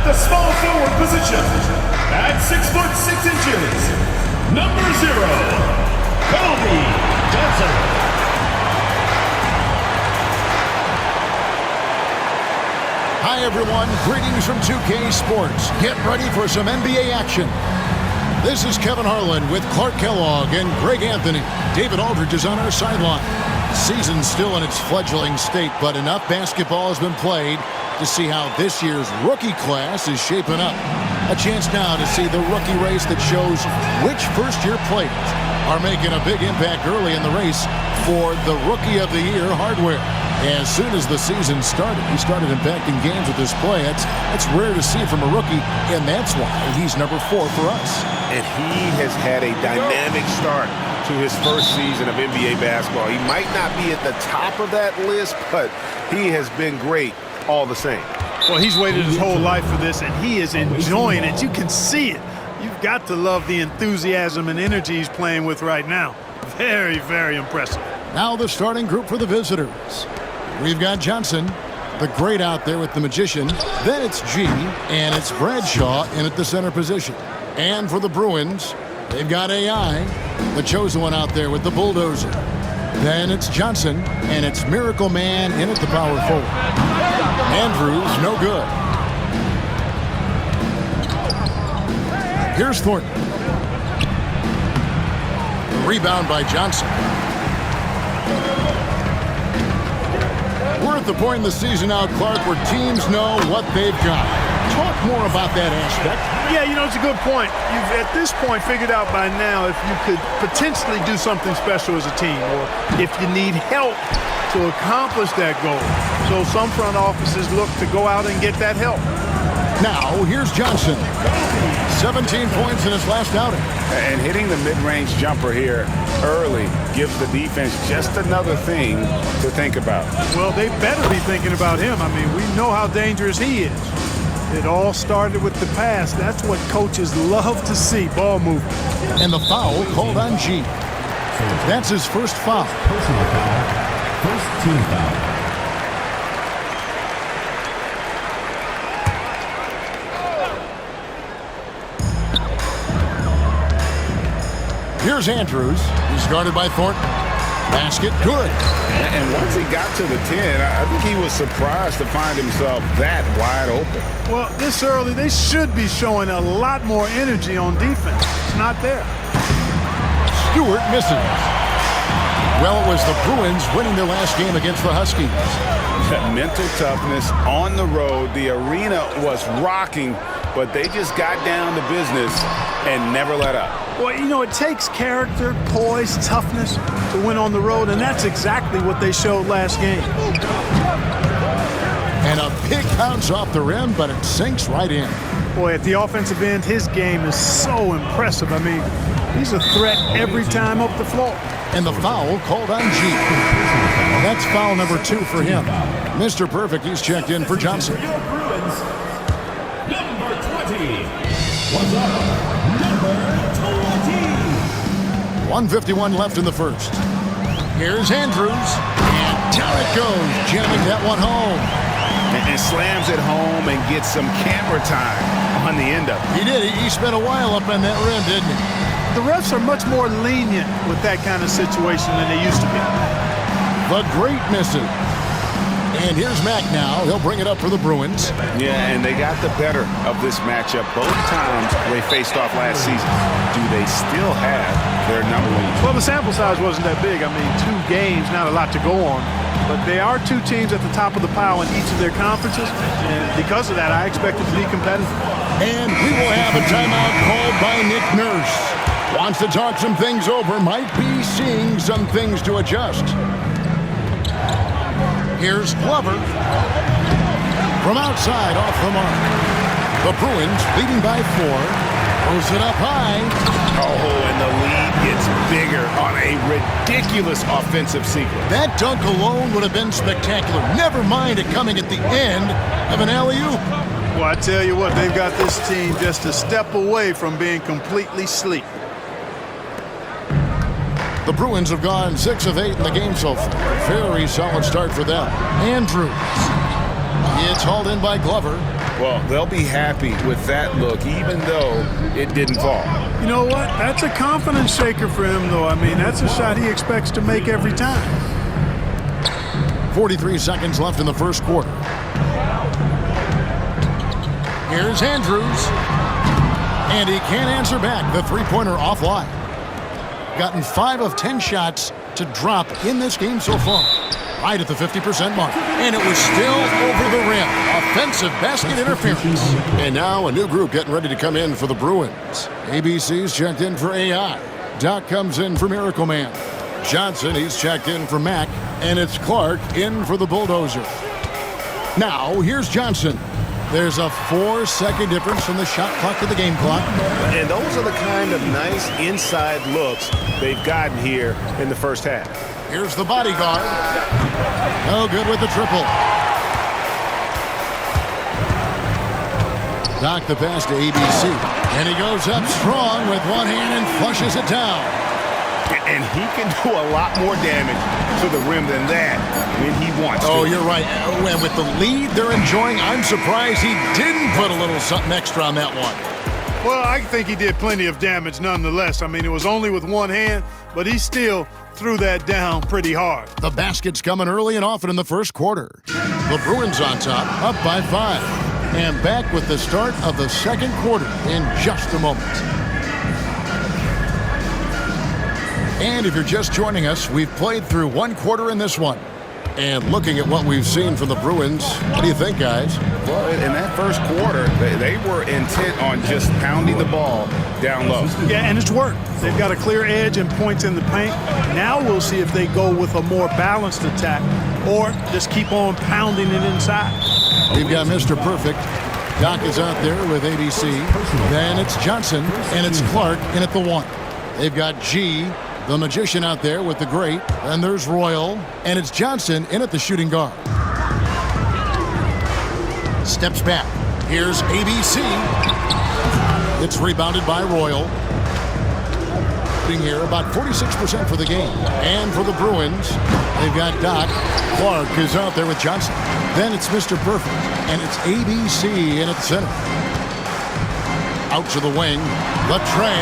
the small forward position, at 6 foot 6 inches, number 0, Kobe Johnson. Hi everyone, greetings from 2K Sports. Get ready for some NBA action. This is Kevin Harlan with Clark Kellogg and Greg Anthony. David Aldridge is on our sideline. Season's still in its fledgling state, but enough basketball has been played to see how this year's rookie class is shaping up. A chance now to see the rookie race that shows which first-year players are making a big impact early in the race for the Rookie of the Year hardware. As soon as the season started, he started impacting games with this play. It's rare to see from a rookie, and that's why he's number 4 for us. And he has had a dynamic start to his first season of NBA basketball. He might not be at the top of that list, but he has been great all the same. Well, he's waited his whole life for this, and he is enjoying it. You can see it. You've got to love the enthusiasm and energy he's playing with right now. Very, very impressive. Now the starting group for the visitors. We've got Johnson, the great out there with the magician. Then it's G, and it's Bradshaw in at the center position. And for the Bruins, they've got AI, the chosen one out there with the bulldozer. Then it's Johnson, and it's Miracle Man in at the power forward. Andrews, no good. Here's Thornton. Rebound by Johnson. We're at the point in the season now, Clark, where teams know what they've got. Talk more about that aspect. Yeah, you know, it's a good point. You've, at this point, figured out by now if you could potentially do something special as a team, or if you need help to accomplish that goal. So some front offices look to go out and get that help. Now, here's Johnson. 17 points in his last outing. And hitting the mid-range jumper here early gives the defense just another thing to think about. Well, they better be thinking about him. I mean, we know how dangerous he is. It all started with the pass. That's what coaches love to see, ball movement. And the foul called on G. That's his first foul. Personal foul. First team foul. Here's Andrews. He's guarded by Thornton. Basket, good. And once he got to the 10, I think he was surprised to find himself that wide open. Well, this early, they should be showing a lot more energy on defense. It's not there. Stewart misses. Well, it was the Bruins winning their last game against the Huskies. Mental toughness on the road. The arena was rocking, but they just got down to business and never let up. Well, you know, it takes character, poise, toughness to win on the road, and that's exactly what they showed last game. And a big bounce off the rim, but it sinks right in. Boy, at the offensive end, his game is so impressive. I mean, he's a threat every time up the floor. And the foul called on G. That's foul number 2 for him. Mr. Perfect, he's checked in for Johnson. Your Bruins, number 20. What's up? Number 20. 1:51 left in the first. Here's Andrews. And down it goes, jamming that one home. And slams it home and gets some camera time on the end of it. He did. He spent a while up on that rim, didn't he? The refs are much more lenient with that kind of situation than they used to be. The great misses. And here's Mack now. He'll bring it up for the Bruins. Yeah, and they got the better of this matchup both times they faced off last season. Do they still have their number 1? Well, the sample size wasn't that big. I mean, 2 games, not a lot to go on. But they are 2 teams at the top of the pile in each of their conferences. And because of that, I expect it to be competitive. And we will have a timeout called by Nick Nurse. Wants to talk some things over. Might be seeing some things to adjust. Here's Glover. From outside, off the mark. The Bruins leading by 4. Throws it up high. Oh, and the lead gets bigger on a ridiculous offensive sequence. That dunk alone would have been spectacular. Never mind it coming at the end of an alley-oop. Well, I tell you what, they've got this team just a step away from being completely asleep. The Bruins have gone 6 of 8 in the game so far. Very solid start for them. Andrews. It's hauled in by Glover. Well, they'll be happy with that look, even though it didn't fall. You know what? That's a confidence shaker for him, though. I mean, that's a shot he expects to make every time. 43 seconds left in the first quarter. Here's Andrews. And he can't answer back. The three-pointer offline. Gotten 5 of 10 shots to drop in this game so far. Right at the 50% mark. And it was still over the rim. Offensive basket interference. And now a new group getting ready to come in for the Bruins. ABC's checked in for AI. Doc comes in for Miracle Man. Johnson, he's checked in for Mac. And it's Clark in for the Bulldozer. Now, here's Johnson. There's a 4-second difference from the shot clock to the game clock. And those are the kind of nice inside looks they've gotten here in the first half. Here's the bodyguard. No good with the triple. Doc the pass to ABC. And he goes up strong with one hand and flushes it down. And he can do a lot more damage to the rim than that when he wants to. Oh, you're right. And with the lead they're enjoying, I'm surprised he didn't put a little something extra on that one. Well, I think he did plenty of damage nonetheless. I mean, it was only with one hand, but he still threw that down pretty hard. The basket's coming early and often in the first quarter. The Bruins on top, up by 5. And back with the start of the second quarter in just a moment. And if you're just joining us, we've played through one quarter in this one. And looking at what we've seen from the Bruins, what do you think, guys? Well, in that first quarter, they were intent on just pounding the ball down low. Yeah, and it's worked. They've got a clear edge and points in the paint. Now we'll see if they go with a more balanced attack or just keep on pounding it inside. We've got Mr. Perfect. Doc is out there with ABC. Then it's Johnson, and it's Clark in at the 1. They've got G, the magician, out there with the great. And there's Royal, and it's Johnson in at the shooting guard. Steps back. Here's ABC. It's rebounded by Royal. Putting here about 46% for the game. And for the Bruins, they've got Doc. Clark is out there with Johnson. Then it's Mr. Perfect, and it's ABC in at the center. Out to the wing. Latrey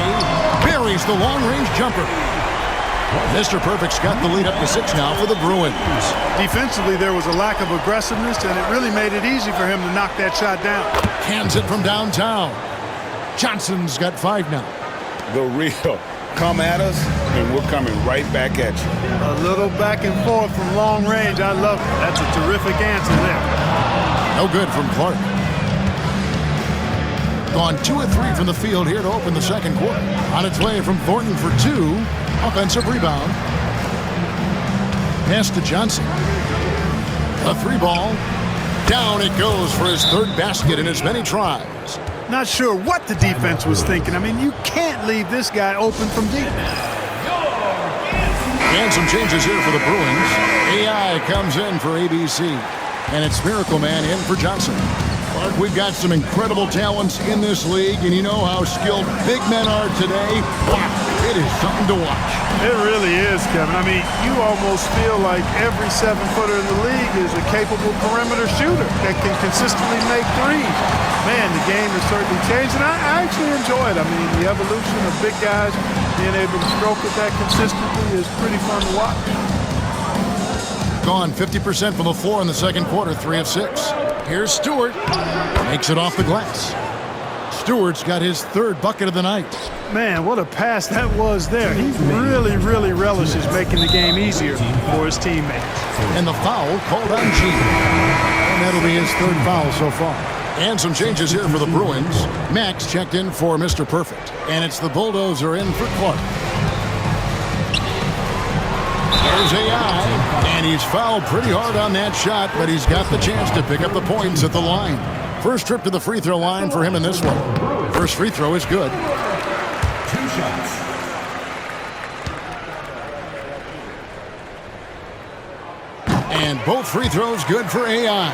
buries the long-range jumper. Mr. Perfect's got the lead up to 6 now for the Bruins. Defensively, there was a lack of aggressiveness, and it really made it easy for him to knock that shot down. Cans it from downtown. Johnson's got 5 now. The real. Come at us, and we're coming right back at you. A little back and forth from long range. I love it. That's a terrific answer there. No good from Clark. Gone 2 of 3 from the field here to open the second quarter. On its way from Thornton for 2. Offensive rebound. Pass to Johnson. A 3 ball. Down it goes for his 3rd basket in as many tries. Not sure what the defense was thinking. I mean, you can't leave this guy open from deep. And some changes here for the Bruins. AI comes in for ABC. And it's Miracle Man in for Johnson. Clark, we've got some incredible talents in this league, and you know how skilled big men are today. Wow, it is something to watch. It really is, Kevin. I mean, you almost feel like every 7-footer in the league is a capable perimeter shooter that can consistently make threes. Man, the game has certainly changed, and I actually enjoy it. I mean, the evolution of big guys being able to stroke it that consistently is pretty fun to watch. Gone 50% from the floor in the second quarter, 3 of 6. Here's Stewart. Makes it off the glass. Stewart's got his 3rd bucket of the night. Man, what a pass that was there. He really, really relishes making the game easier for his teammates. And the foul called on G. And that'll be his 3rd foul so far. And some changes here for the Bruins. Max checked in for Mr. Perfect. And it's the Bulldozer in for Clark. There's AI, and he's fouled pretty hard on that shot, but he's got the chance to pick up the points at the line. First trip to the free throw line for him in this one. First free throw is good. 2 shots. And both free throws good for AI.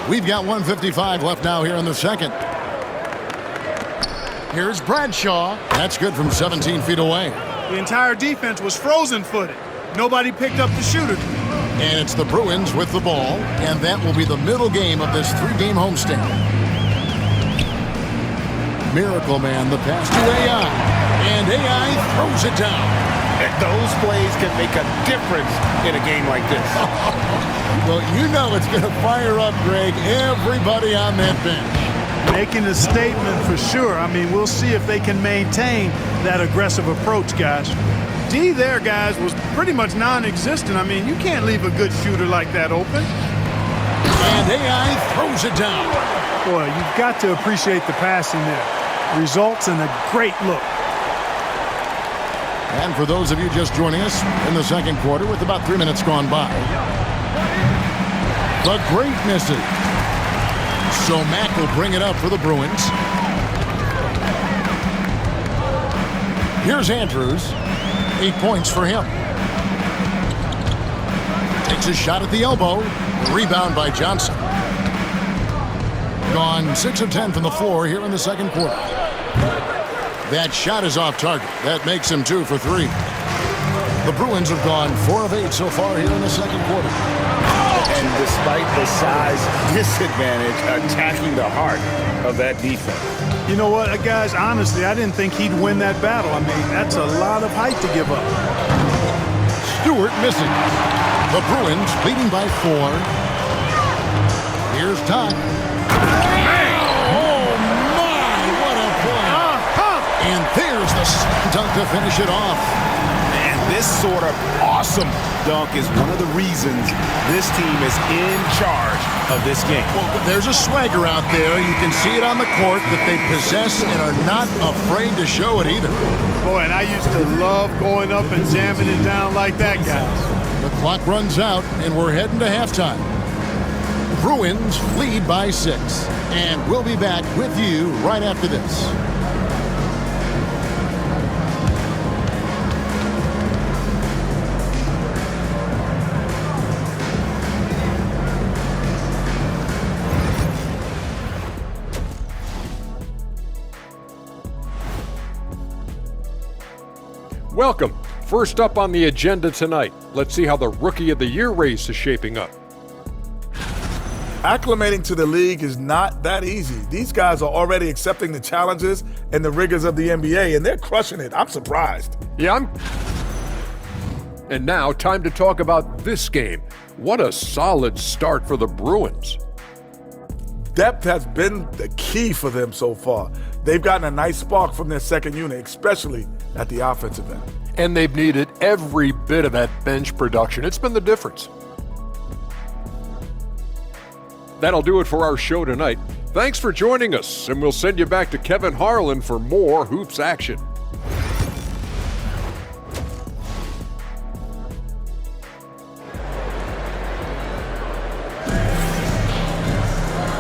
We've got 1:55 left now here in the second. Here's Bradshaw. That's good from 17 feet away. The entire defense was frozen-footed. Nobody picked up the shooter. And it's the Bruins with the ball, and that will be the middle game of this 3-game homestand. Miracle Man, the pass to AI, and AI throws it down. Those plays can make a difference in a game like this. Well, you know it's going to fire up, Greg, everybody on that bench. Making a statement for sure. I mean, we'll see if they can maintain that aggressive approach, guys. D there, guys, was pretty much non-existent. I mean, you can't leave a good shooter like that open. And AI throws it down. Boy, you've got to appreciate the passing there. Results in a great look. And for those of you just joining us in the second quarter with about 3 minutes gone by, the great misses. So Mack will bring it up for the Bruins. Here's Andrews. 8 points for him. Takes a shot at the elbow. Rebound by Johnson. Gone 6 of 10 from the floor here in the second quarter. That shot is off target. That makes him 2 for 3. The Bruins have gone 4 of 8 so far here in the second quarter. And despite the size disadvantage, attacking the heart of that defense. You know what, guys, honestly, I didn't think he'd win that battle. I mean, that's a lot of height to give up. Stewart missing. The Bruins leading by 4. Here's Todd. Oh, my, what a play. And there's the dunk to finish it off. And this sort of awesome dunk is one of the reasons this team is in charge of this game. Well, there's a swagger out there. You can see it on the court that they possess and are not afraid to show it either. Boy, and I used to love going up and jamming it down like that, guys. The clock runs out, and we're heading to halftime. Bruins lead by 6. And we'll be back with you right after this. Welcome. First up on the agenda tonight, let's see how the Rookie of the Year race is shaping up. Acclimating to the league is not that easy. These guys are already accepting the challenges and the rigors of the NBA, and they're crushing it. I'm surprised. And now, time to talk about this game. What a solid start for the Bruins. Depth has been the key for them so far. They've gotten a nice spark from their second unit, especially at the offensive end. And they've needed every bit of that bench production. It's been the difference. That'll do it for our show tonight. Thanks for joining us, and we'll send you back to Kevin Harlan for more hoops action.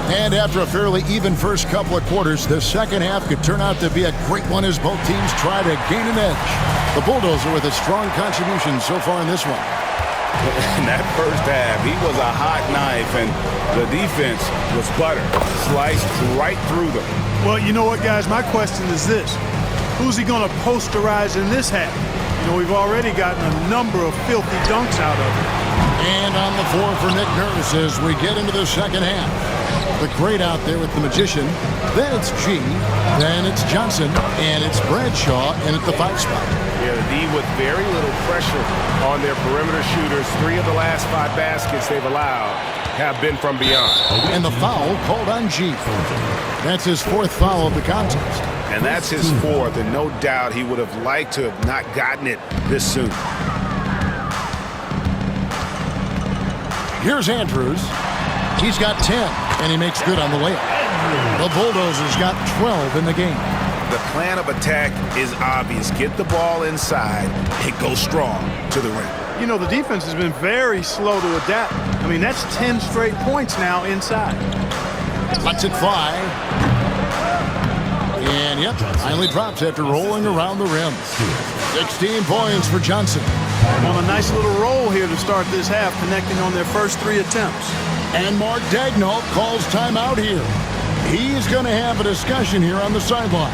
And after a fairly even first couple of quarters, the second half could turn out to be a great one as both teams try to gain an edge. The Bulldozer with a strong contribution so far in this one. In that first half, he was a hot knife, and the defense was butter, sliced right through them. Well, you know what, guys? My question is this. Who's he going to posterize in this half? You know, we've already gotten a number of filthy dunks out of it. And on the floor for Nick Nurse as we get into the second half. The great out there with the Magician. Then it's G. Then it's Johnson. And it's Bradshaw in at the 5 spot. Yeah, the D with very little pressure on their perimeter shooters. 3 of the last 5 baskets they've allowed have been from beyond. And the foul called on G. That's his 4th foul of the contest. And that's his 4th, and no doubt he would have liked to have not gotten it this soon. Here's Andrews. He's got 10, and he makes good on the layup. The Bulldozers got 12 in the game. The plan of attack is obvious. Get the ball inside and go strong to the rim. You know, the defense has been very slow to adapt. I mean, that's 10 straight points now inside. Lets it fly. And, yep, finally drops after rolling around the rim. 16 points for Johnson. On a nice little roll here to start this half, connecting on their first 3 attempts. And Mark Daigneault calls timeout here. He's going to have a discussion here on the sideline.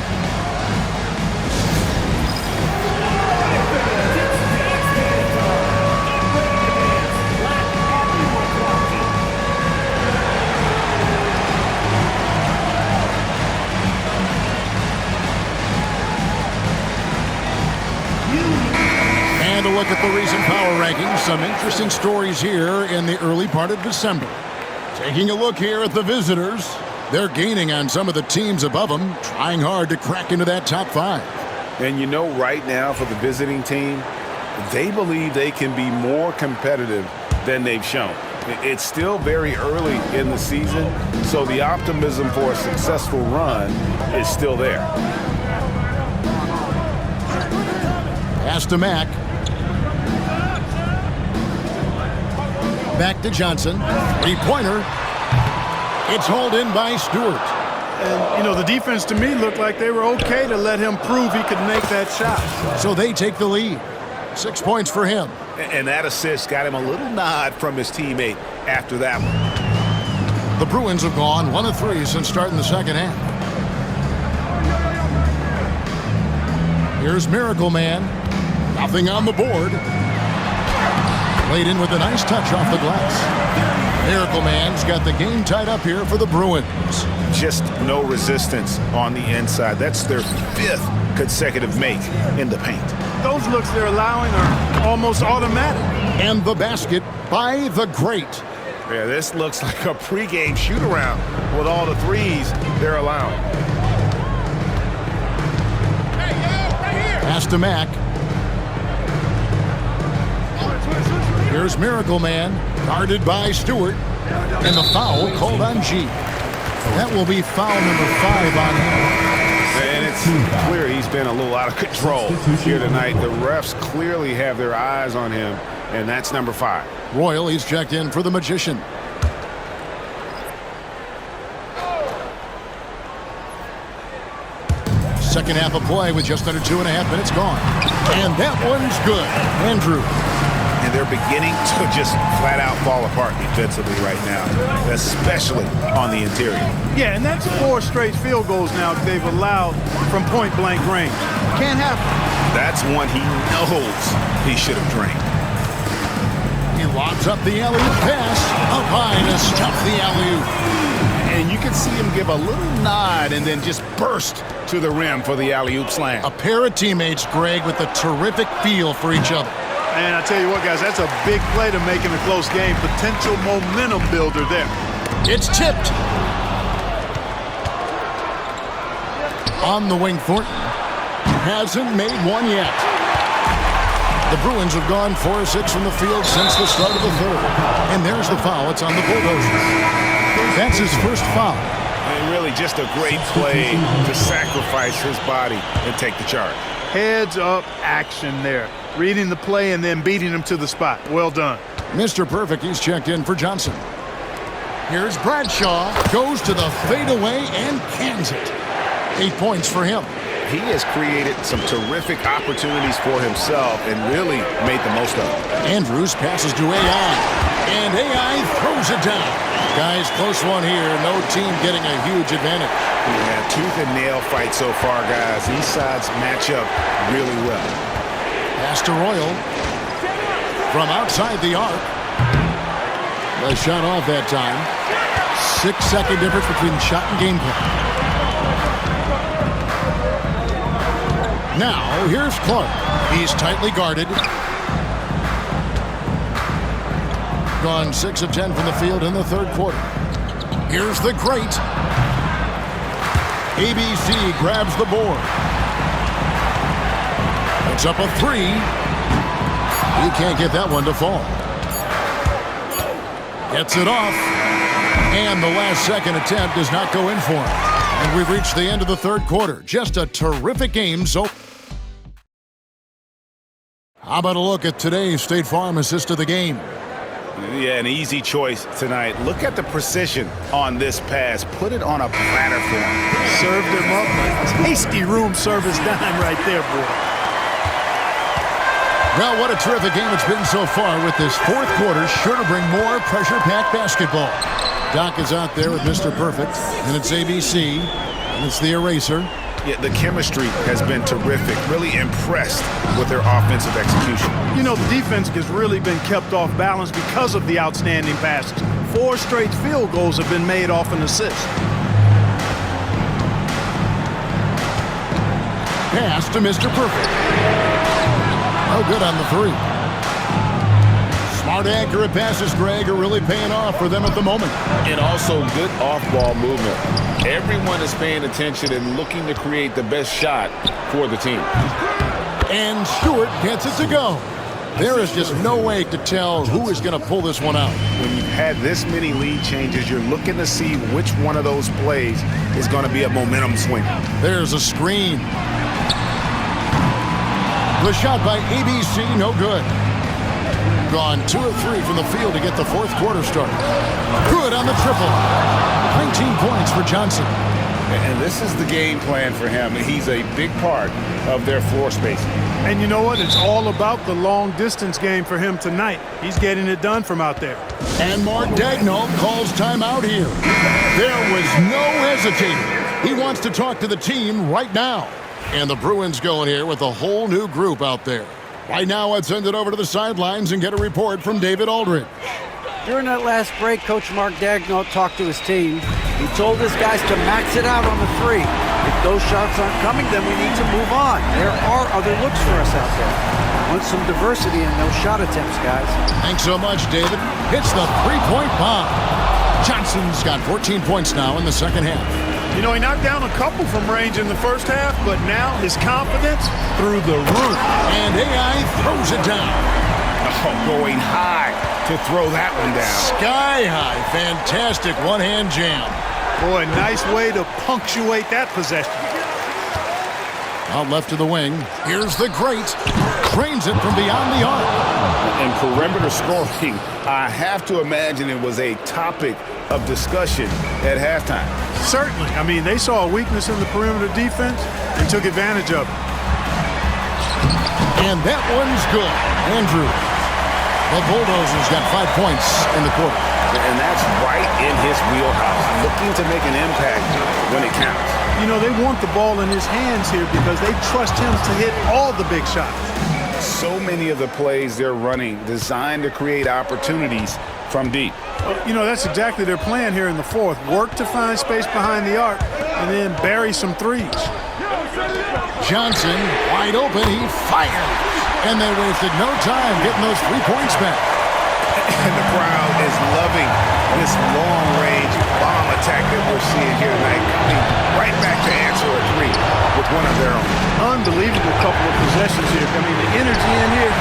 rankings, some interesting stories here in the early part of December. Taking a look here at the visitors. They're gaining on some of the teams above them, trying hard to crack into that top 5. And you know, right now for the visiting team, they believe they can be more competitive than they've shown. It's still very early in the season, so the optimism for a successful run is still there. Pass to Mack. Back to Johnson. 3-pointer. It's hauled in by Stewart. And, you know, the defense to me looked like they were okay to let him prove he could make that shot. So they take the lead. 6 points for him. And that assist got him a little nod from his teammate after that one. The Bruins have gone 1 of 3 since starting the second half. Here's Miracle Man. Nothing on the board. Played in with a nice touch off the glass. Miracle Man's got the game tied up here for the Bruins. Just no resistance on the inside. That's their 5th consecutive make in the paint. Those looks they're allowing are almost automatic. And the basket by the great. Yeah, this looks like a pregame shoot-around with all the threes they're allowing. Pass to Mack. Here's Miracle Man, guarded by Stewart, and the foul called on G. That will be foul number 5 on him. And it's clear he's been a little out of control here tonight. The refs clearly have their eyes on him, and that's number 5. Royal, he's checked in for the Magician. Second half of play with just under 2.5 minutes gone. And that one's good. Andrew. And they're beginning to just flat out fall apart defensively right now, especially on the interior. Yeah, and that's 4 straight field goals now they've allowed from point-blank range. Can't happen. That's one he knows he should have drained. He lobs up the alley-oop pass. Up high to stop the alley-oop. And you can see him give a little nod and then just burst to the rim for the alley-oop slam. A pair of teammates, Greg, with a terrific feel for each other. And I tell you what, guys, that's a big play to make in a close game. Potential momentum builder there. It's tipped. On the wing, Thornton. Hasn't made one yet. The Bruins have gone 4 of 6 from the field since the start of the third. And there's the foul. It's on the Bulldozers. That's his first foul. And really just a great play to sacrifice his body and take the charge. Heads-up action there. Reading the play and then beating him to the spot. Well done. Mr. Perfect, he's checked in for Johnson. Here's Bradshaw. Goes to the fadeaway and cans it. 8 points for him. He has created some terrific opportunities for himself and really made the most of it. Andrews passes to AI. And AI throws it down. Guys, close one here. No team getting a huge advantage. Yeah, tooth and nail fight so far, guys. These sides match up really well. Pass to Royal. From outside the arc. The shot off that time. 6-second difference between shot and game plan. Now, here's Clark. He's tightly guarded. Gone 6 of 10 from the field in the third quarter. Here's the great. ABC grabs the board. It's up a 3. He can't get that one to fall. Gets it off. And the last second attempt does not go in for him. And we've reached the end of the third quarter. Just a terrific game. So, how about a look at today's State Farm assist of the game? Yeah, an easy choice tonight. Look at the precision on this pass. Put it on a platter for him. Served him up. Tasty room service dime right there, boy. Well, what a terrific game it's been so far with this fourth quarter. Sure to bring more pressure-packed basketball. Doc is out there with Mr. Perfect, and it's ABC, and it's the eraser. Yeah, the chemistry has been terrific. Really impressed with their offensive execution. You know, the defense has really been kept off balance because of the outstanding passes. 4 straight field goals have been made off an assist. Pass to Mr. Perfect. No good on the 3. Smart, accurate passes, Greg, are really paying off for them at the moment. And also good off-ball movement. Everyone is paying attention and looking to create the best shot for the team. And Stewart gets it to go. There is just no way to tell who is going to pull this one out. When you've had this many lead changes, you're looking to see which one of those plays is going to be a momentum swing. There's a screen. The shot by ABC, no good. Gone 2 of 3 from the field to get the fourth quarter started. Good on the triple. 19 points for Johnson. And this is the game plan for him. He's a big part of their floor spacing. And you know what? It's all about the long-distance game for him tonight. He's getting it done from out there. And Mark Daigneault calls timeout here. There was no hesitating. He wants to talk to the team right now. And the Bruins going here with a whole new group out there. Right now, let's send it over to the sidelines and get a report from David Aldridge. During that last break, Coach Mark Daigneault talked to his team. He told his guys to max it out on the three. If those shots aren't coming, then we need to move on. There are other looks for us out there. I want some diversity in those shot attempts, guys. Thanks so much, David. Hits the three-point bomb. Johnson's got 14 points now in the second half. You know, he knocked down a couple from range in the first half, but now his confidence through the roof. And AI throws it down. Oh, going high to throw that one down. Sky high. Fantastic one-hand jam. Boy, nice way to punctuate that possession. Out left to the wing. Here's the great. Trains it from beyond the arc. And perimeter scoring, I have to imagine it was a topic of discussion at halftime. Certainly. I mean, they saw a weakness in the perimeter defense and took advantage of it. And that one's good. Andrew. The Bulldozers got 5 points in the quarter. And that's right in his wheelhouse, looking to make an impact when it counts. You know, they want the ball in his hands here because they trust him to hit all the big shots. So many of the plays they're running designed to create opportunities from deep. You know, that's exactly their plan here in the fourth. Work to find space behind the arc and then bury some threes. Johnson, wide open, he fires. And they wasted no time getting those 3 points back. And the crowd is loving this long-range bomb attack that we're seeing here tonight, coming right back to answer a three with one of their own. Unbelievable couple of possessions here. I mean, the energy in here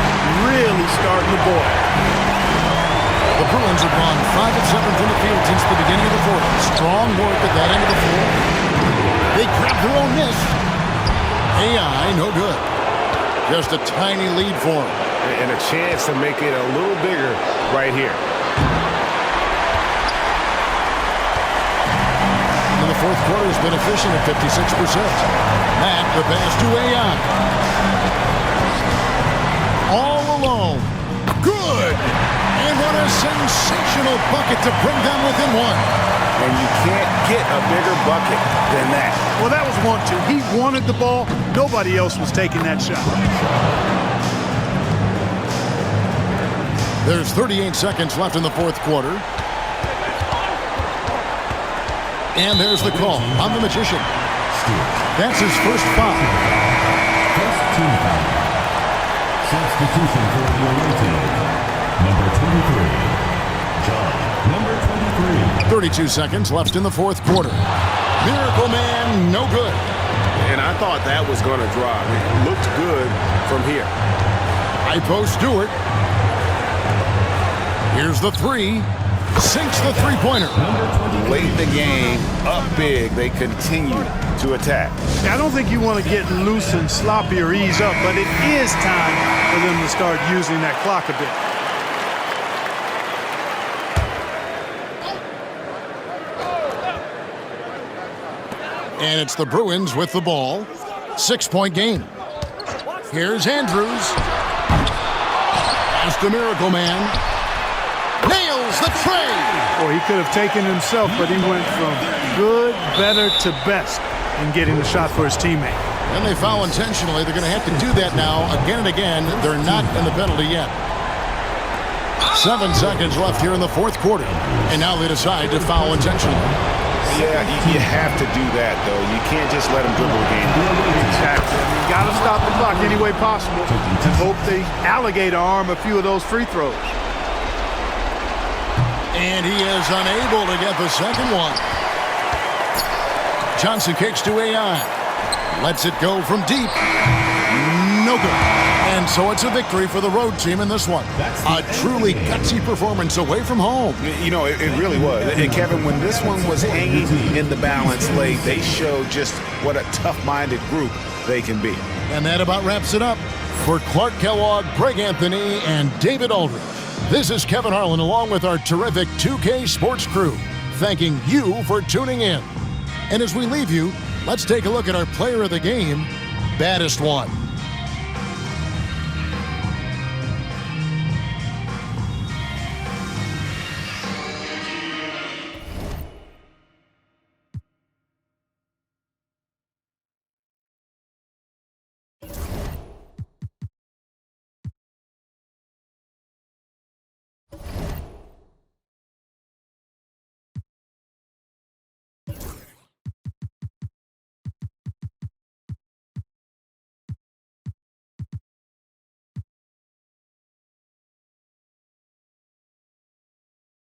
really starting to boil. The Bruins have gone 5 of 7 from the field since the beginning of the fourth. Strong work at that end of the floor. They grab their own miss. AI, no good. Just a tiny lead for him. And a chance to make it a little bigger right here. And the fourth quarter has been efficient at 56%. Matt, the pass to AI. All alone. Good. And what a sensational bucket to bring them within one. And you can't get a bigger bucket than that. Well, that was 1-2. He wanted the ball. Nobody else was taking that shot. There's 38 seconds left in the fourth quarter. And there's the call on the Magician. That's his first foul. First team foul. Substitution for the away team. Number 23. John, number 23. 32 seconds left in the fourth quarter. Miracle Man, no good. And I thought that was going to drop. It looked good from here. High post Stewart. Here's the three. Sinks the three-pointer. Late in the game, up big, they continue to attack. I don't think you want to get loose and sloppy or ease up, but it is time for them to start using that clock a bit. And it's the Bruins with the ball. 6-point game. Here's Andrews. Pass to Miracle Man. Nails the tray. Boy, he could have taken himself, but he went from good, better to best in getting the shot for his teammate. And they foul intentionally. They're going to have to do that now again and again. They're not in the penalty yet. 7 seconds left here in the fourth quarter. And now they decide to foul intentionally. Yeah, you have to do that, though. You can't just let them dribble the game. Exactly. You got to stop the clock any way possible and hope they alligator arm a few of those free throws. And he is unable to get the second one. Johnson kicks to AI. Lets it go from deep. No good. And so it's a victory for the road team in this one. A truly gutsy performance away from home. You know, it really was. And Kevin, when this one was hanging in the balance late, they showed just what a tough-minded group they can be. And that about wraps it up. For Clark Kellogg, Greg Anthony, and David Aldridge, this is Kevin Harlan along with our terrific 2K Sports crew, thanking you for tuning in. And as we leave you, let's take a look at our player of the game, Baddest One.